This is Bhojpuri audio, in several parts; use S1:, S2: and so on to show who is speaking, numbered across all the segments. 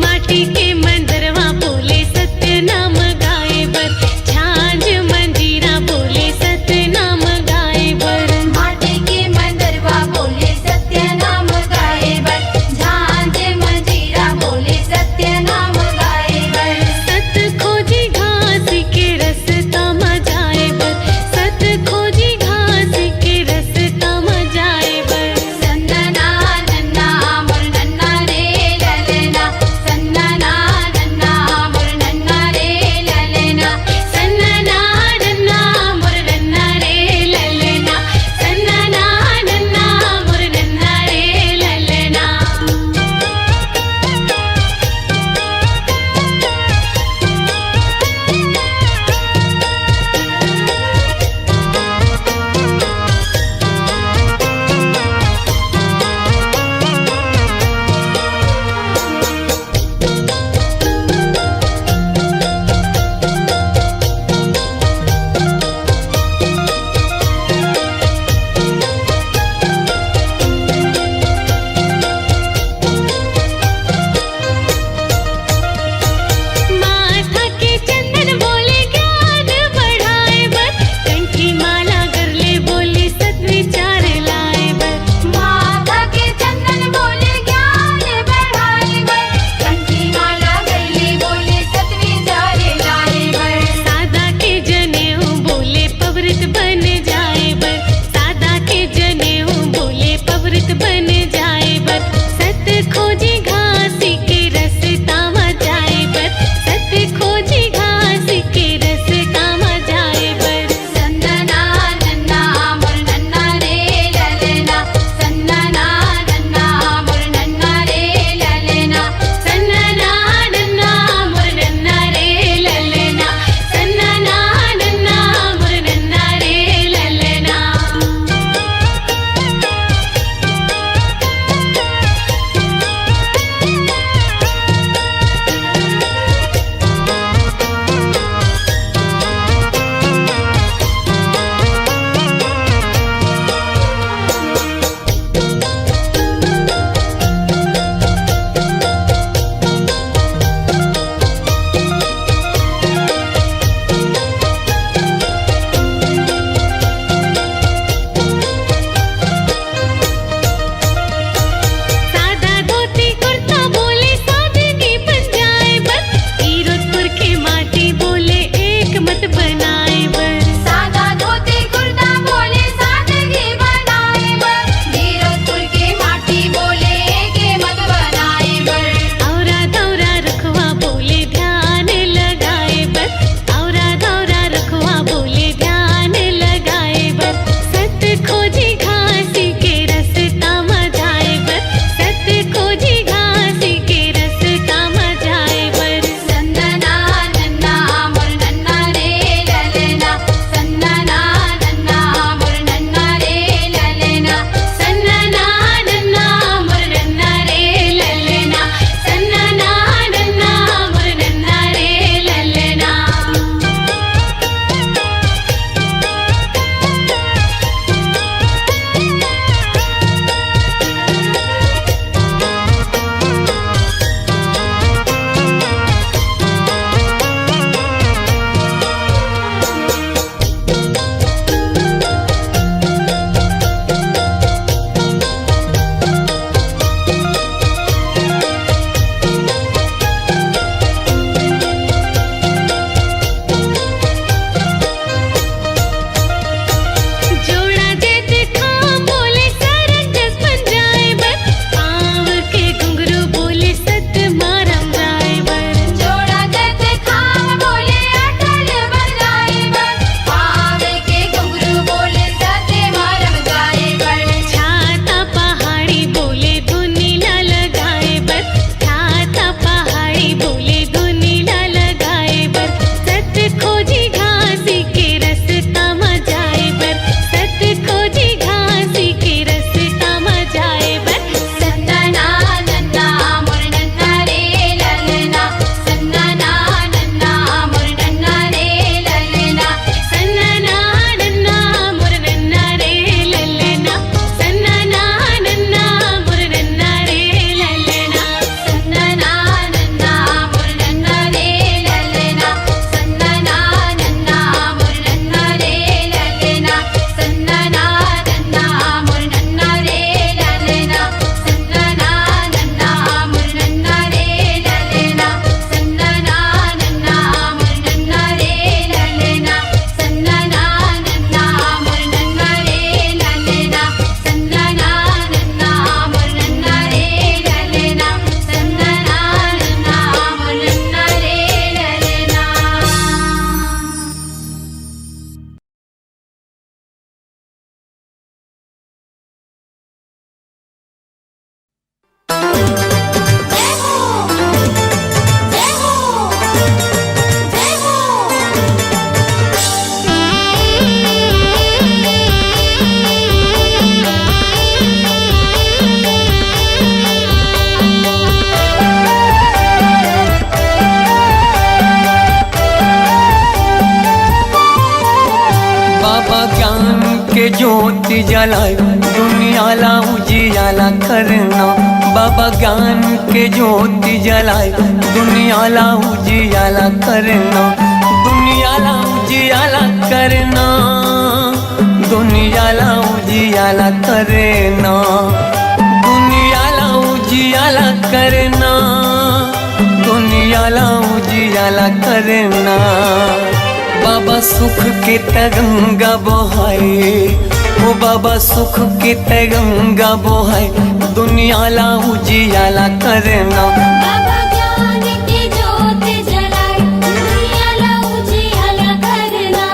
S1: माटी के मंदिरवा बोले सत्य नाम गाए बर, छान के ज्योति जलाए दुनिया ला उजियाला करना। बाबा ज्ञान के ज्योति जलाए दुनिया ला उजियाला करना। दुनिया ला उजियाला करना, दुनिया ला उजियाला करना, दुनिया ला उजियाला करना, दुनिया ला उजियाला करना। बाबा सुख के तरंगा बहाए, ओ बाबा सुख के तरंगा बहाए दुनिया ला उजियाला करना।
S2: बाबा ज्ञान की ज्योति जलाए दुनिया ला उजियाला करना।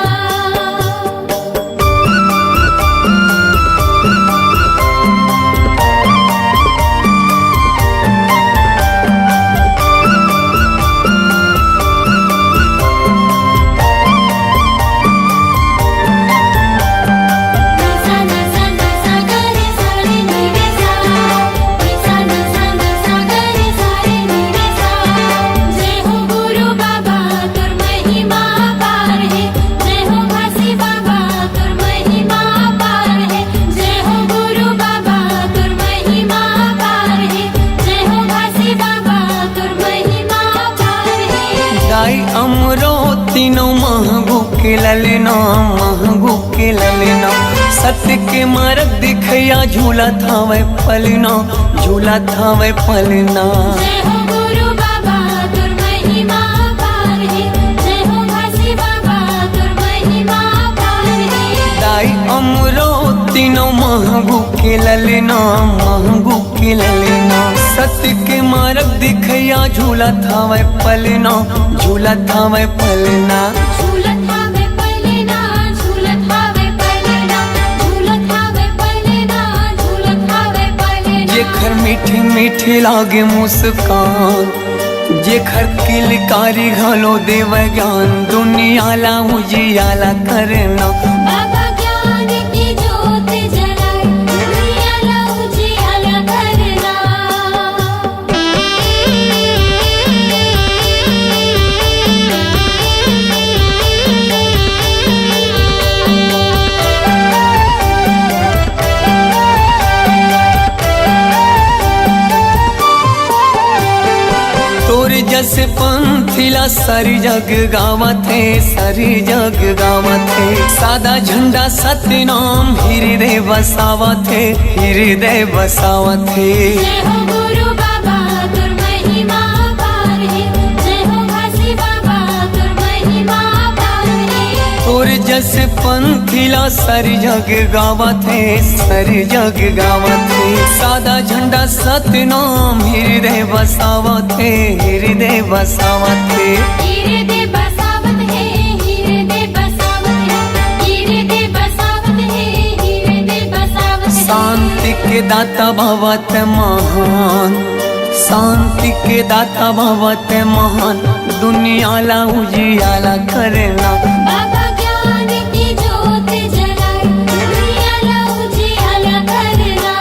S1: तीनों महंगू के ललना, महंगू के ललना। सत्य के मार्ग दिखया झूला था वह पलना, झूला था वह पलना।
S2: जय हो गुरु बाबा तुर महिमा पार है, जय हो घासी बाबा तुर महिमा पार है।
S1: दाई अमरो तीनों महंगू के ललना, महंगू के ललना। सत्य के मार्ग दिखया झूला था वह पलना, झूला था वह पलना।
S2: झूलत हावे पलना, झूलत हावे पलना, झूलत हावे पलना, झूलत हावे पलना।
S1: जेखर मीठी मीठी लागे मुस्कान, जेखर किलकारी घलो देव ज्ञान दुनिया ला उजियाला करना।
S2: बाबा ज्ञान की ज्योति जलाए दुनिया ला उजियाला करना।
S1: तोर जस पंथिला सारी जग गावत है, सारी जग गावत है। सादा झंडा सत्य नाम हृदय बसावत है, हृदय बसावत है।
S2: जय हो गुरु बाबा तुर महिमा पार है, जय हो घासी बाबा तुर महिमा पार है।
S1: तोर जस पंथिला सारी जग गावत है, सारी जग गावत है। सादा झंडा सत्य नाम हृदय बसावत है, हृदय बसावत है।
S2: हृदय बसावत है, हृदय बसावत है, हृदय बसावत है, हृदय बसावत है।
S1: शांति के दाता भवत महान, शांति के दाता भवत महान दुनिया ला उजियाला करना।
S2: बाबा ज्ञान की ज्योति जलाए दुनिया ला उजियाला करना।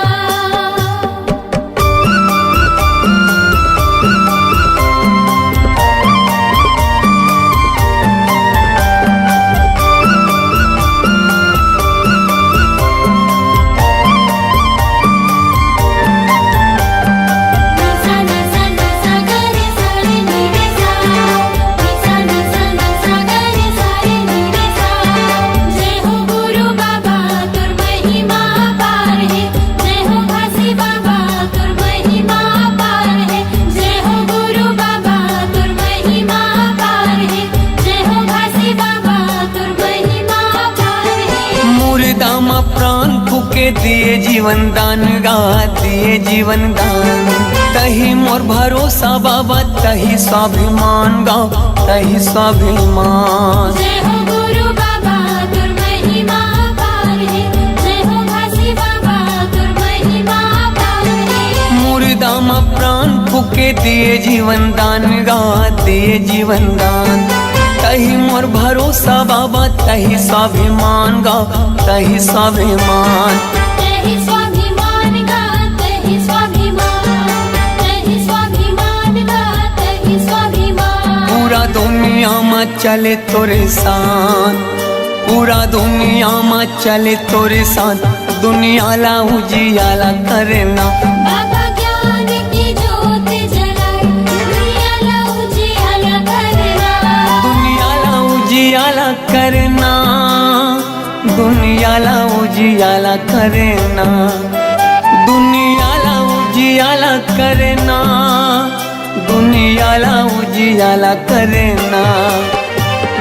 S2: जय हो गुरु बाबा तुर महिमा पार है, जय हो घासी बाबा तुर महिमा पार है। जय हो गुरु बाबा तुर महिमा पार है, जय हो घासी बाबा तुर महिमा पार है।
S1: मुर्दा मा प्राण फूके दिए जीवन दान गा, दिए जीवन दान। तही मोर भरोसा बाबा, तही स्वाभिमान गा, तही स्वाभिमान।
S2: जय हो गुरु बाबा तुर महिमा पार है, जय हो घासी बाबा तुर महिमा पार है।
S1: मुर्दा मा प्राण फूके दिए जीवन दान गा, दिए जीवन दान। तही मोर भरोसा बाबा, तही स्वाभिमान गा, तही स्वाभिमान।
S2: तहि स्वाभिमान गा, तहि स्वाभिमान, तहि स्वाभिमान गा, तहि स्वाभिमान।
S1: पूरा दुनिया में चले तोरे शान, पूरा दुनिया में चले तोरे साथ, दुनिया ला उजियाला करना।
S2: बाबा ज्ञान की ज्योत जलाए, दुनिया ला उजियाला करना।
S1: दुनिया ला उजियाला करना, दुनिया ला उजियाला करना, दुनिया ला उजियाला करना, दुनिया ला उजियाला करना।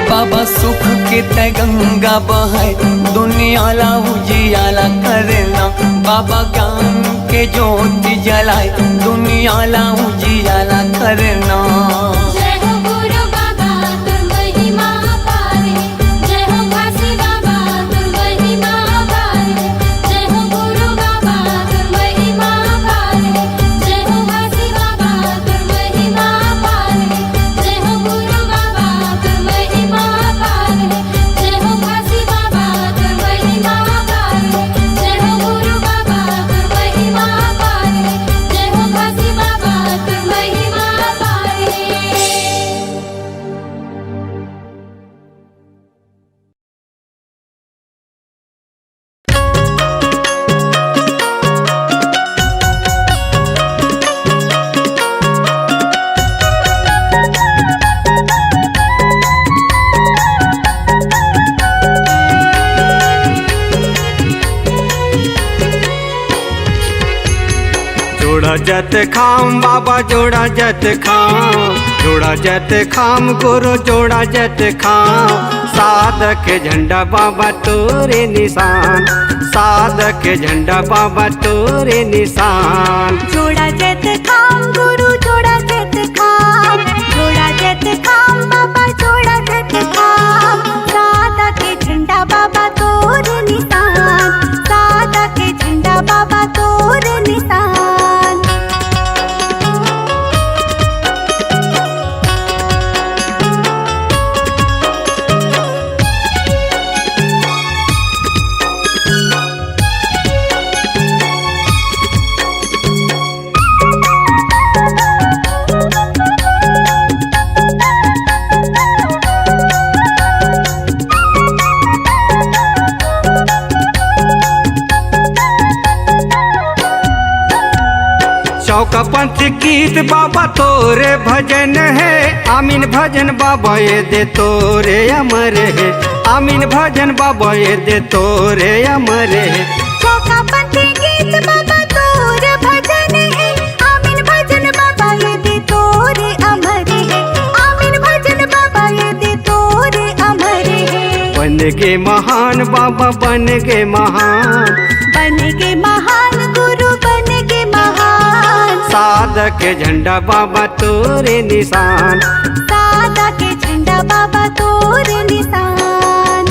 S1: बाबा सुख के तय गंगा बहाए, दुनिया ला उजियाला करना। बाबा ज्ञान के ज्योति जलाए, दुनिया ला उजियाला करना।
S2: जय हो गुरु बाबा तुर महिमा अपार है, जय हो काशी बाबा तुर महिमा अपार है, जय हो गुरु बाबा तुर महिमा अपार है, जय हो काशी बाबा तुर महिमा अपार है, जय हो गुरु बाबा तुर महिमा अपार है, जय हो काशी बाबा तुर महिमा अपार है, जय हो गुरु बाबा तुर महिमा अपार है, जय हो काशी बाबा तुर महिमा अपार है।
S3: जोड़ा जत खाम बाबा जोड़ा जत खाम, जोड़ा जत खाम गुरु जोड़ा जत खाम। साधक झंडा बाबा तोरे निशान, साधक झंडा बाबा तोरे निशान।
S4: जोड़ा जत खाम गुरु जोड़ा जत खाम, जोड़ा जत खाम बाबा जोड़ा जत खाम। सादा के झंडा बाबा तोर निशान, सादा के झंडा बाबा तोर निशान।
S3: चौकापंथ गीत बाबा तोरे भजन है, आमीन भजन बाबा ये दे तोरे अमर है, आमीन भजन बाबा ये दे तोरे अमर है।
S4: चौकापंथी गीत बाबा तोर भजन है, आमीन भजन बाबा ये दे तोरे अमर है, आमीन भजन बाबा ये दे तोरे अमर है।
S3: बन गे महान बाबा बन गे महान,
S4: बन के महान गुरु बन के महान।
S3: साधक झंडा बाबा तोरे निशान,
S4: सादा के झंडा बाबा तोर निशान।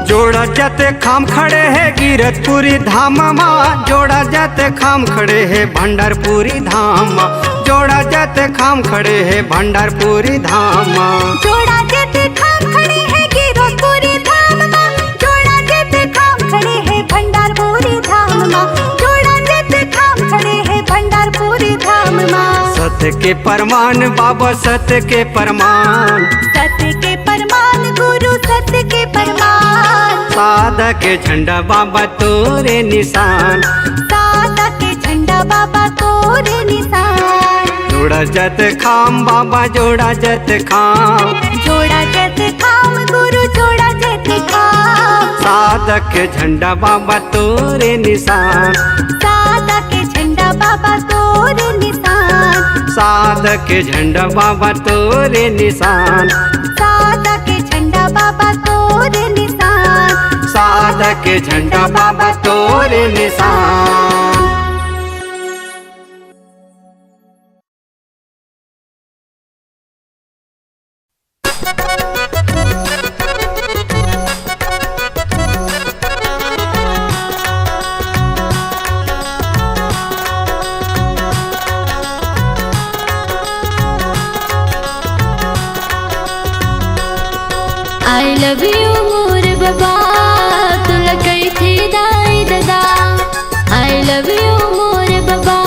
S3: जोड़ा जाते खाम खड़े है गिरतपुरी धाम माँ, जोड़ा जाते खाम खड़े है भंडारपुरी धाम माँ, जोड़ा जाते खाम खड़े है भंडारपुरी धाम माँ।
S4: जोड़ा जत खाम खड़े हैं गिरतपुरी धाम माँ, जोड़ा जत खाम खड़े हैं भंडारपुरी धाम माँ, जोड़ा जत खाम खड़े हैं भंडारपुरी धाम माँ।
S3: सत्य के परमान बाबा सत्य के परमान,
S4: सत्य के परमान गुरु सत्य के परमान।
S3: साधक झंडा बाबा तोरे निशान,
S4: सादा के झंडा बाबा तोर निशान।
S3: जोड़ा जत खाम बाबा जोड़ा जत खाम,
S4: जोड़ा जत खाम गुरु जोड़ा जत खाम।
S3: साधक झंडा बाबा तोरे निशान,
S4: सादा के झंडा बाबा तोर निशान।
S3: साधक झंडा बाबा तोरे निशान,
S4: सादा के झंडा बाबा तोर निशान।
S3: साधक झंडा बाबा तोरे निशान।
S2: I love you मोर बाबा तुला कैथे दाई ददा I love you मोर बाबा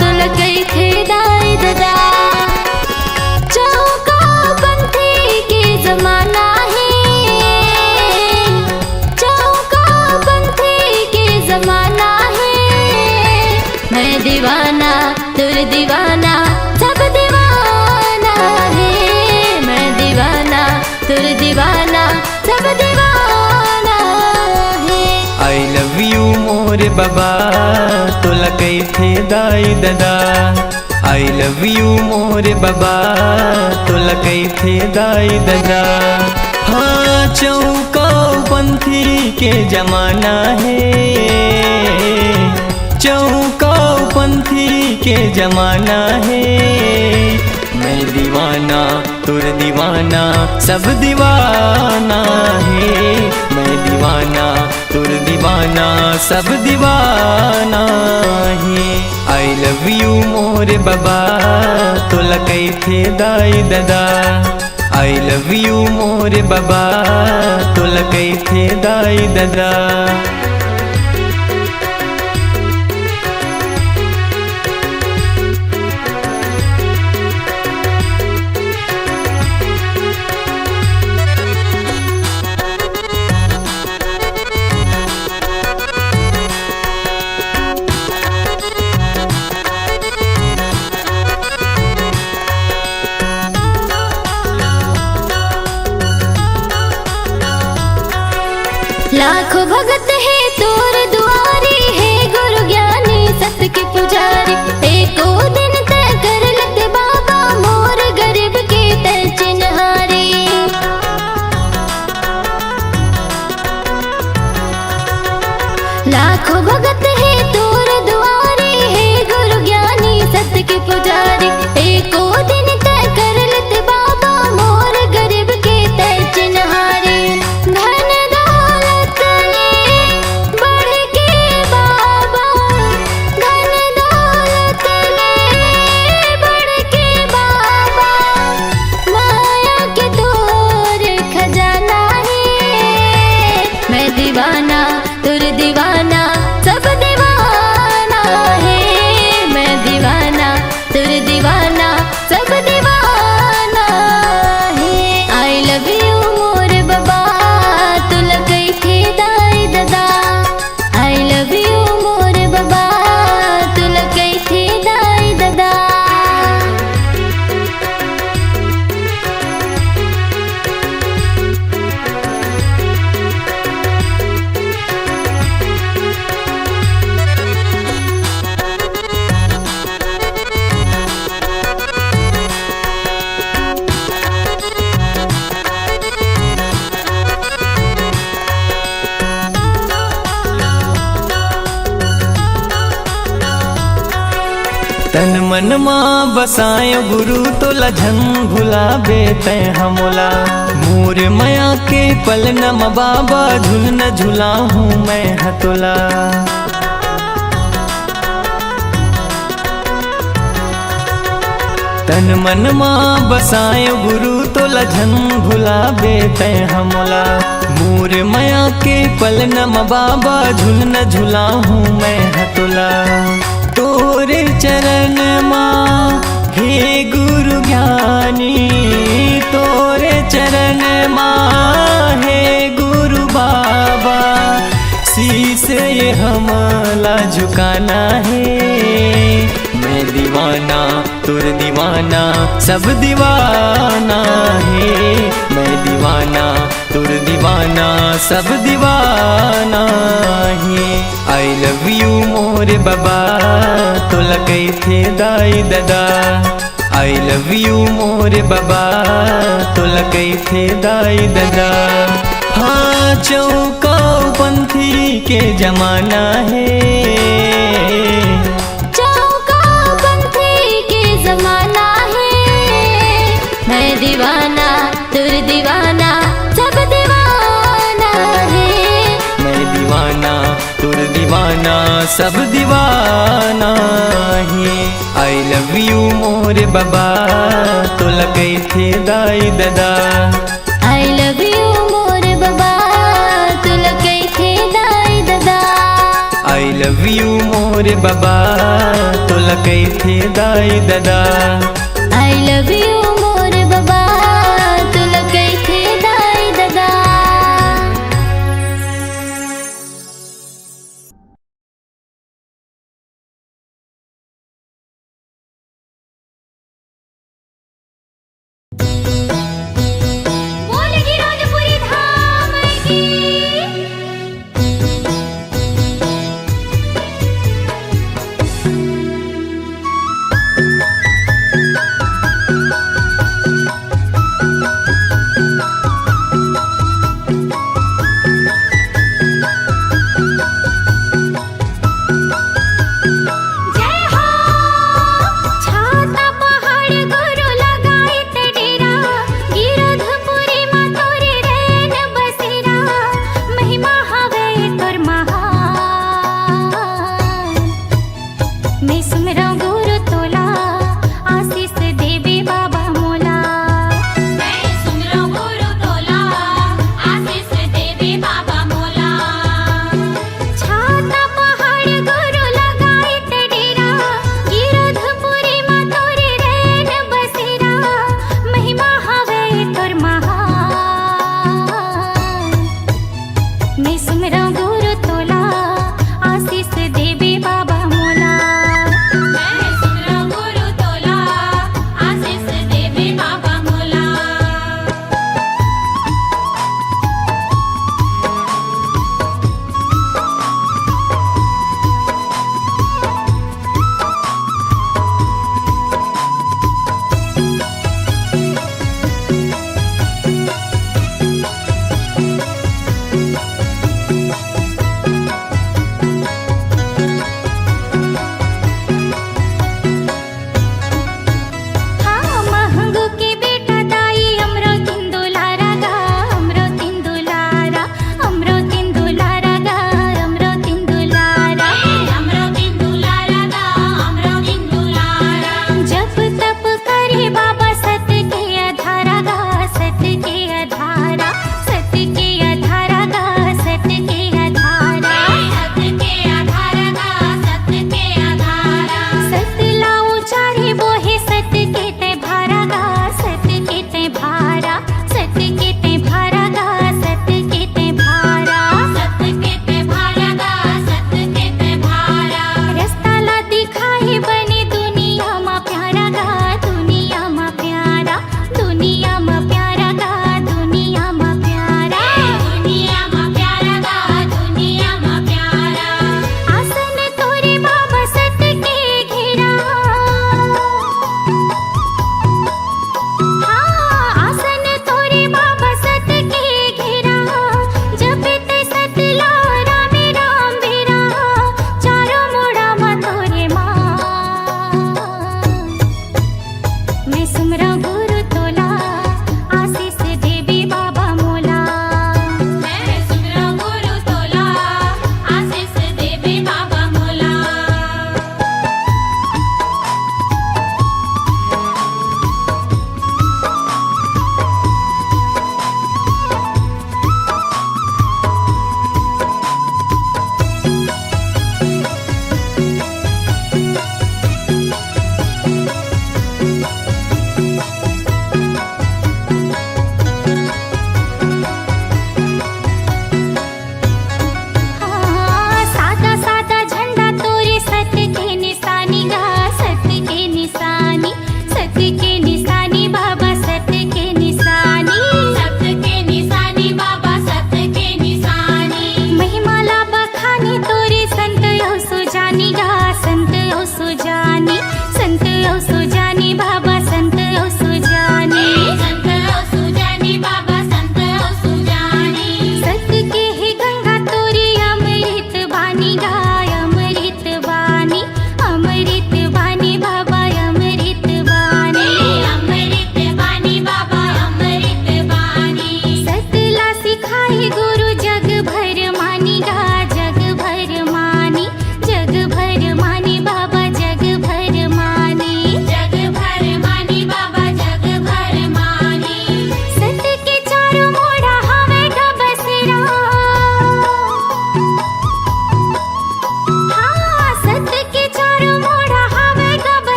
S2: तुला कैथे दाई ददा चौका पंथी के जमाना है चौका पंथी के जमाना है मैं दीवाना तुर दीवाना सब दीवाना है मैं दीवाना तुर दीवाना सब दीवाना है
S1: I love you मोर बाबा तुला कैथे दाई ददा I love you मोर बाबा तुला कैथे दाई ददा हाँ चौका पंथी के जमाना है चौका पंथी के जमाना है मैं दीवाना तुर दीवाना सब दीवाना है मैं दीवाना तुर दीवाना सब दीवाना है I love you मोर बाबा तुला कैथे दाई ददा I love you मोर बाबा तुला कैथे दाई ददा
S2: लाखों भगत है तोर दुआरी है गुरु ज्ञानी सत्य के पुजारी एको दिन तय कर लत बाबा मोर गरीब के तय चिन्हारी लाखों भगत है तोर दुआरी है गुरु ज्ञानी सत्य के पुजारी एको दिन तय कर लत बाबा मोर गरीब के तय चिन्हारी धन दौलत ले बढ़ के बाबा धन दौलत ले बढ़ के बाबा माया के तोर खजाना है मैं दीवाना तुर दीवाना सब दीवाना है मैं दीवाना तुर दीवाना सब दीवाना है I love you मोर बाबा तुला कैथे दाई ददा I love you मोर बाबा तुला कैथे दाई ददा
S1: तन मन माँ बसायो गुरु तोला झन भुलाबे तै हमोला मोर माया के पल नम बाबा झुल न झुला हूँ मैं हतोला तन मन माँ बसायो गुरु तोला झन भुलाबे तै हमोला मोर माया के पल नम बाबा झुल न झुला हूँ मैं हतोला तोरे चरण माँ हे गुरु ज्ञानी तोरे चरण माँ हे गुरु बाबा शीस ये हमला झुकाना है मैं दीवाना तुर दीवाना सब दीवाना है मैं दीवाना तुर दीवाना सब दीवाना है I love you मोर बाबा तुला कैथे दाई ददा I love you मोर बाबा तुला कैथे दाई ददा हाँ चौका पंथी के जमाना है
S2: चौका पंथी के जमाना है मैं दीवाना तुर दीवाना सब दीवाना है
S1: मैं दीवाना तुर दीवाना सब दीवाना है I love you मोर बाबा तुला कैथे दाई ददा
S2: I love you
S1: love you more बाबा तोला कैथे दाई दादा
S2: I love you मोर बाबा तुला कैथे दाई दादा। बोल गिरधपुरी धाम की जय हो। छाता पहाड़ गुरु लगाए ते डेरा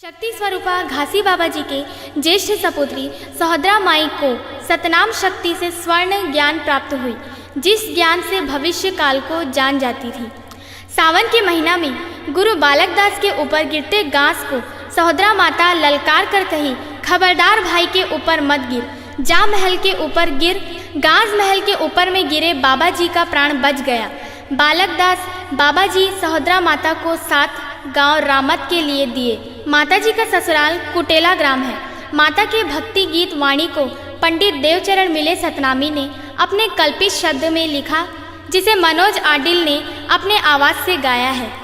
S5: शक्ति स्वरूपा घासी बाबा जी के ज्येष्ठ सपुत्री सहोदरा माई को सतनाम शक्ति से स्वर्ण ज्ञान प्राप्त हुई, जिस ज्ञान से भविष्य काल को जान जाती थी। सावन के महीना में गुरु बालक दास के ऊपर गिरते गांस को सहोदरा माता ललकार कर कही, खबरदार भाई के ऊपर मत गिर, जा महल के ऊपर गिर। गांस महल के ऊपर में गिरे, बाबा जी का प्राण बच गया। बालक दास बाबा जी सहोदरा माता को 7 गांव रामत के लिए दिए। माता जी का ससुराल कुटेला ग्राम है। माता के भक्ति गीत वाणी को पंडित देवचरण मिले सतनामी ने अपने कल्पित शब्द में लिखा, जिसे मनोज आडिल ने अपने आवाज से गाया है।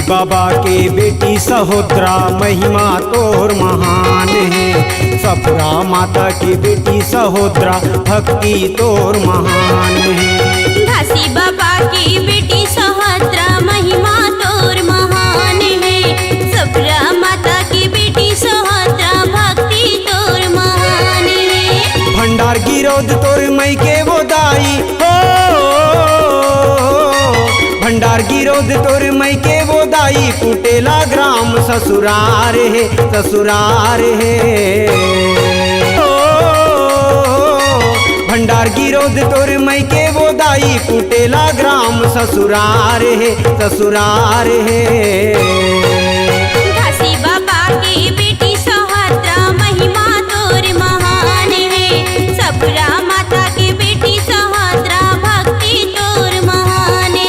S3: बाबा के बेटी सहोदरा महिमा तोर महान है। सफरा माता की बेटी सहोदरा भक्ति तोर महान है।
S2: घासी बाबा की बेटी सहोदरा महिमा तोर महान है। सफरा माता की बेटी सहोदरा भक्ति तोर महान है।
S3: भंडार गिरोद तोर मई के वो दाई हो, भंडार गिरोद तोर मई के वो दाई। कुटेला ग्राम ससुरार है, ससुरार है। ओ भंडार गिरोद तोर मई के वो दाई। कुटेला ग्राम ससुरार है, ससुरार है।
S2: घासी बाबा की बेटी सहोदरा महिमा तोर महान है। सफरा माता की बेटी सहोदरा भक्ति तोर महान है।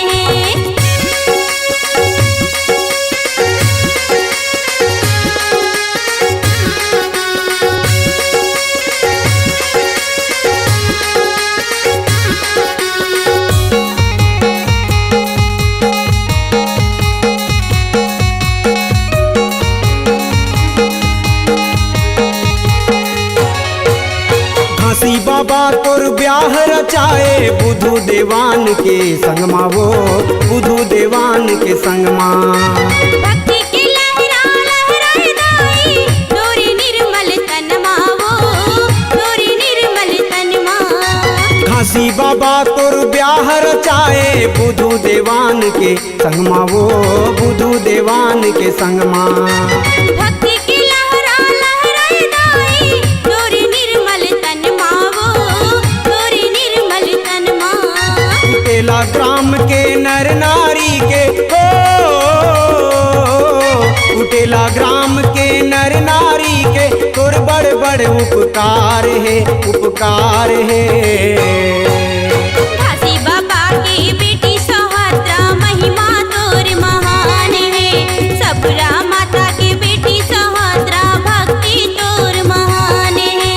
S3: घासी बाबा तोर ब्याह रचाए बुधु देवान के संगमा वो, बुधु देवान के संगमा।
S2: भक्ति की लहरा लहराए दाई, तोरी निर्मल तनमा वो, तोरी निर्मल तनमा।
S3: घासी बाबा तोर ब्याह रचाए बुधु देवान के संगमा वो, बुधु देवान के संगमा।
S2: भक्ति की लहरा लहराए दाई, तोरी निर्मल तनमा वो, तोरी निर्मल तनमा।
S3: कुटेला ग्राम के नर नारी के हो, कुटेला ग्राम के नर नारी के तोर बड़ बड़ उपकार है, उपकार है।
S2: घासी बाबा की बेटी सहोदरा महिमा तोर महान है। सफरा माता की बेटी सहोदरा भक्ति तोर महान है।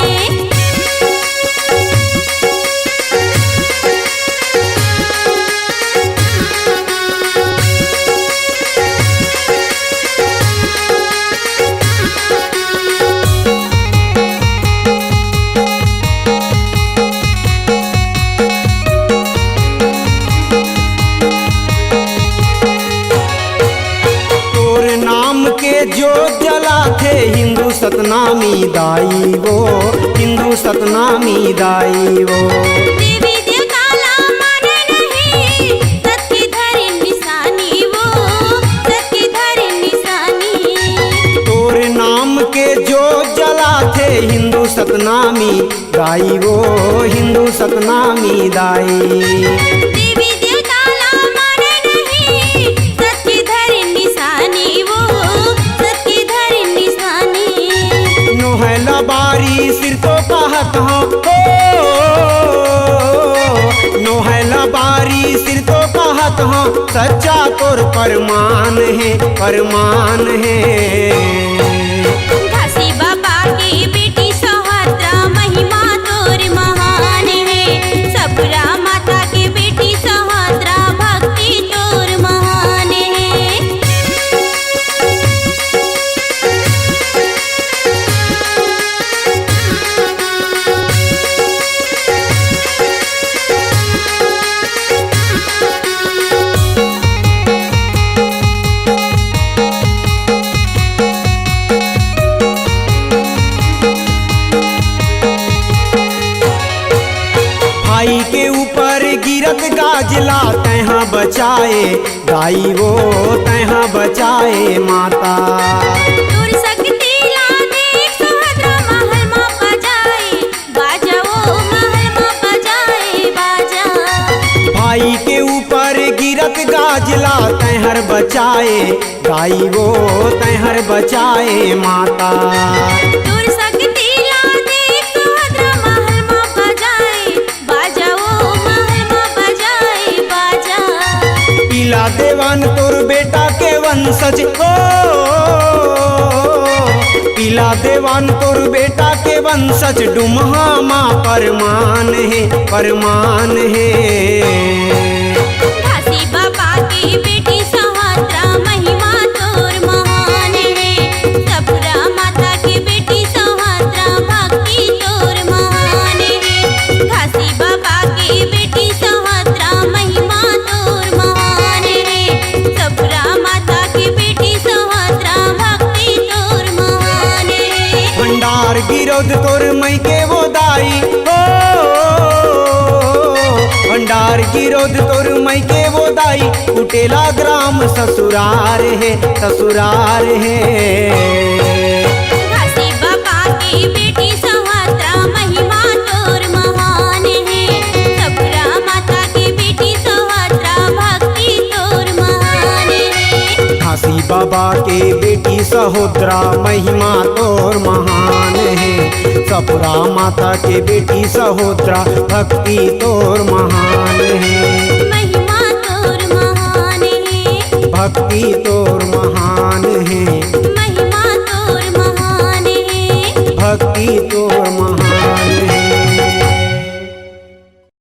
S3: तोर नाम के जो जला थे हिंदू सतनामी दाई वो, हिंदू सतनामी दाई वो।
S2: देवी देवता ला माने नहीं, सत्य धरि निशानी वो, सत्य धरि निशानी।
S3: तोर नाम के जो जला थे हिंदू सतनामी दाई वो, हिंदू सतनामी दाई।
S2: देवी देवता ला माने नहीं, सत्य धरि निशानी वो, सत्य धरि निशानी।
S3: नोहला बारी सिर तो कहत हो, नोहला बारी सिर तो कहत हो। सच्चा तोर परमान है, परमान है।
S2: घासी बाबा की बेटी सहोदरा महिमा तोर महान है। सफरा माता की बेटी सहोदरा भक्ति तोर महान
S3: बचाए गाई वो तहाँ बचाए माता।
S4: दूर सकती ला देख सुभद्रा महल में बजाए बाजा, वो महल में बजाए बाजा।
S3: भाई के ऊपर गिरत गाजला तहर बचाए गाई वो तहर बचाए माता।
S4: दूर सकती ला देख सुभद्रा महल में बजाए बाजा, वो महल में बजाए बाजा।
S3: पीला देवान तोर बेटा के वंशज हो, पीला देवान तोर बेटा के वंशज डुमहा माँ परमान है परमान है।
S4: घासी बाबा की बेटी सुभद्रा महिमा तोर महान है, सपुरा माता की बेटी सुभद्रा भक्ति तोर महान है। घासी बाबा की बेटी सुभद्रा महिमा तोर महान है, सपुरा माता की बेटी सुभद्रा भक्ति तोर महान है।
S3: भंडार गिरोध तोर मई के वो दाई हो, भंडार गिरोध तोर मई के वो दाई। कुटेला ग्राम ससुरार है ससुरार है।
S4: घासी बाबा की बेटी सुभद्रा महिमा तोर महान है, सपुरा माता की बेटी सुभद्रा भक्ति तोर महान है।
S3: घासी बाबा के बेटी सहोदरा महिमा तोर महान है, सपुरा माता के बेटी सहोदरा भक्ति तोर महान है।
S4: महिमा तोर महान है,
S3: भक्ति तो